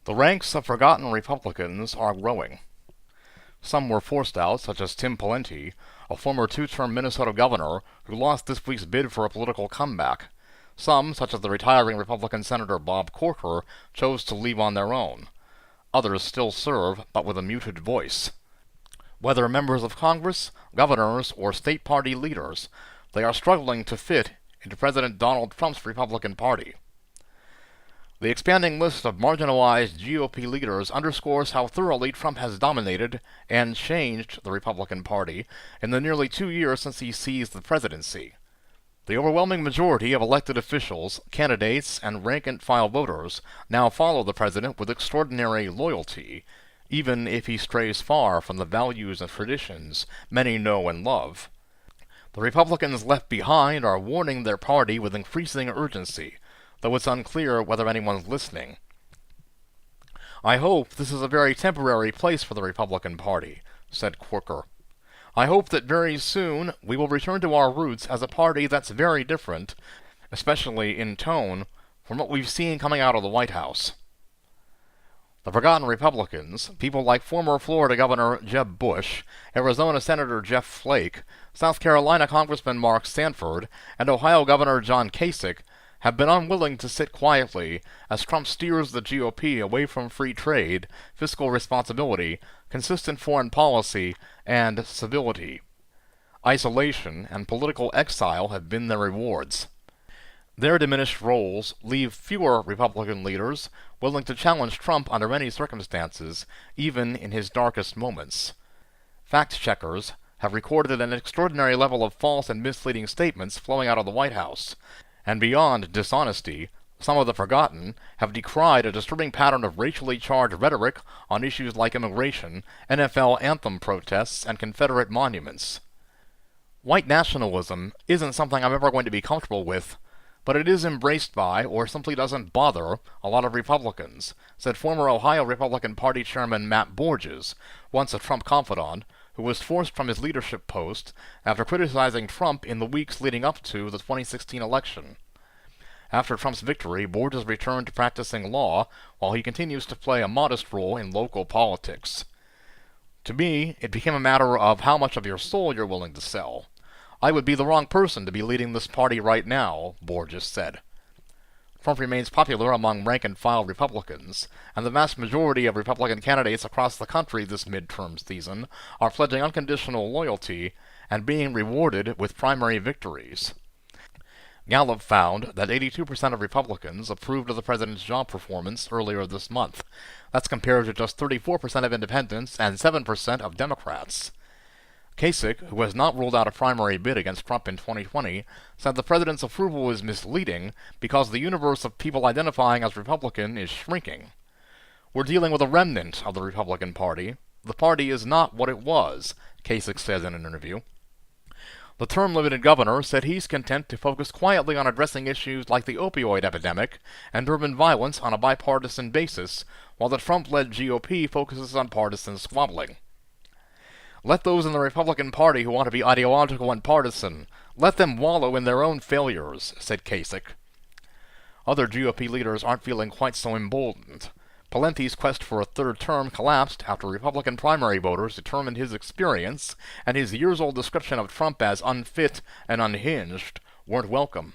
The ranks of forgotten Republicans are growing. Some were forced out, such as Tim Pawlenty, a former two-term Minnesota governor who lost this week's bid for a political comeback. Some, such as the retiring Republican Senator Bob Corker, chose to leave on their own. Others still serve, but with a muted voice. Whether members of Congress, governors, or state party leaders, they are struggling to fit into President Donald Trump's Republican Party. The expanding list of marginalized GOP leaders underscores how thoroughly Trump has dominated and changed the Republican Party in the nearly 2 years since he seized the presidency. The overwhelming majority of elected officials, candidates, and rank-and-file voters now follow the president with extraordinary loyalty, even if he strays far from the values and traditions many know and love. The Republicans left behind are warning their party with increasing urgency, though it's unclear whether anyone's listening. "I hope this is a very temporary place for the Republican Party," said Corker. "I hope that very soon we will return to our roots as a party that's very different, especially in tone, from what we've seen coming out of the White House." The forgotten Republicans, people like former Florida Governor Jeb Bush, Arizona Senator Jeff Flake, South Carolina Congressman Mark Sanford, and Ohio Governor John Kasich, have been unwilling to sit quietly as Trump steers the GOP away from free trade, fiscal responsibility, consistent foreign policy, and civility. Isolation and political exile have been their rewards. Their diminished roles leave fewer Republican leaders willing to challenge Trump under any circumstances, even in his darkest moments. Fact-checkers have recorded an extraordinary level of false and misleading statements flowing out of the White House, and beyond dishonesty, some of the forgotten have decried a disturbing pattern of racially charged rhetoric on issues like immigration, NFL anthem protests, and Confederate monuments. "White nationalism isn't something I'm ever going to be comfortable with, but it is embraced by, or simply doesn't bother, a lot of Republicans," said former Ohio Republican Party Chairman Matt Borges, once a Trump confidant, who was forced from his leadership post after criticizing Trump in the weeks leading up to the 2016 election. After Trump's victory, Borges returned to practicing law, while he continues to play a modest role in local politics. "To me, it became a matter of how much of your soul you're willing to sell. I would be the wrong person to be leading this party right now," Borges said. Trump remains popular among rank-and-file Republicans, and the vast majority of Republican candidates across the country this midterm season are pledging unconditional loyalty and being rewarded with primary victories. Gallup found that 82% of Republicans approved of the president's job performance earlier this month. That's compared to just 34% of independents and 7% of Democrats. Kasich, who has not ruled out a primary bid against Trump in 2020, said the president's approval is misleading because the universe of people identifying as Republican is shrinking. "We're dealing with a remnant of the Republican Party. The party is not what it was," Kasich said in an interview. The term-limited governor said he's content to focus quietly on addressing issues like the opioid epidemic and urban violence on a bipartisan basis, while the Trump-led GOP focuses on partisan squabbling. "Let those in the Republican Party who want to be ideological and partisan, let them wallow in their own failures," said Kasich. Other GOP leaders aren't feeling quite so emboldened. Pawlenty's quest for a third term collapsed after Republican primary voters determined his experience and his years-old description of Trump as unfit and unhinged weren't welcome.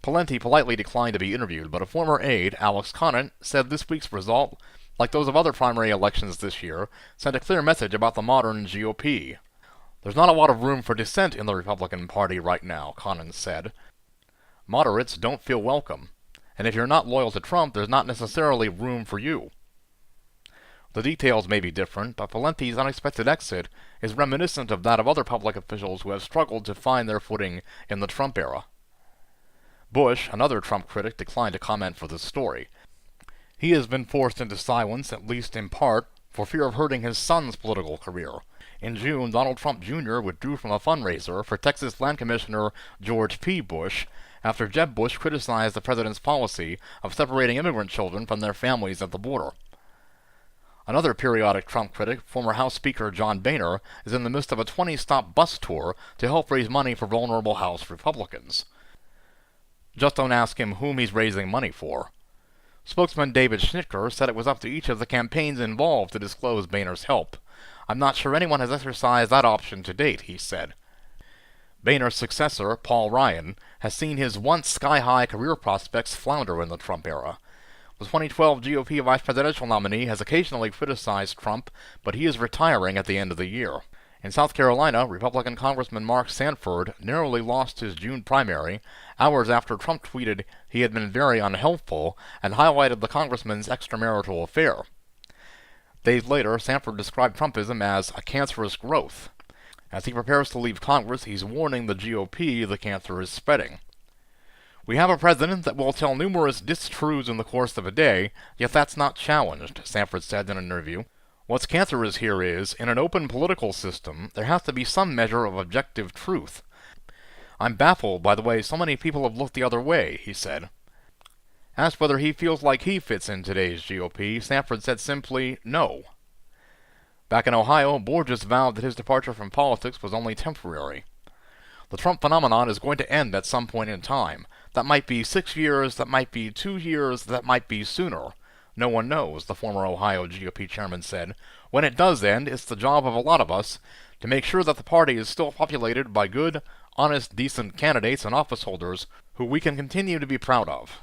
Pawlenty politely declined to be interviewed, but a former aide, Alex Conant, said this week's result, like those of other primary elections this year, sent a clear message about the modern GOP. "There's not a lot of room for dissent in the Republican Party right now," Conant said. "Moderates don't feel welcome, and if you're not loyal to Trump, there's not necessarily room for you." The details may be different, but Pawlenty's unexpected exit is reminiscent of that of other public officials who have struggled to find their footing in the Trump era. Bush, another Trump critic, declined to comment for this story. He has been forced into silence, at least in part, for fear of hurting his son's political career. In June, Donald Trump Jr. withdrew from a fundraiser for Texas Land Commissioner George P. Bush after Jeb Bush criticized the president's policy of separating immigrant children from their families at the border. Another periodic Trump critic, former House Speaker John Boehner, is in the midst of a 20-stop bus tour to help raise money for vulnerable House Republicans. Just don't ask him whom he's raising money for. Spokesman David Schnitker said it was up to each of the campaigns involved to disclose Boehner's help. "I'm not sure anyone has exercised that option to date," he said. Boehner's successor, Paul Ryan, has seen his once sky-high career prospects flounder in the Trump era. The 2012 GOP vice presidential nominee has occasionally criticized Trump, but he is retiring at the end of the year. In South Carolina, Republican Congressman Mark Sanford narrowly lost his June primary hours after Trump tweeted he had been very unhelpful and highlighted the congressman's extramarital affair. Days later, Sanford described Trumpism as a cancerous growth. As he prepares to leave Congress, he's warning the GOP the cancer is spreading. "We have a president that will tell numerous distruths in the course of a day, yet that's not challenged," Sanford said in an interview. "What's cancerous here is, in an open political system, there has to be some measure of objective truth. I'm baffled by the way so many people have looked the other way," he said. Asked whether he feels like he fits in today's GOP, Sanford said simply, "No." Back in Ohio, Borges vowed that his departure from politics was only temporary. "The Trump phenomenon is going to end at some point in time. That might be 6 years, that might be 2 years, that might be sooner. No one knows," the former Ohio GOP chairman said. "When it does end, it's the job of a lot of us to make sure that the party is still populated by good, honest, decent candidates and office holders who we can continue to be proud of."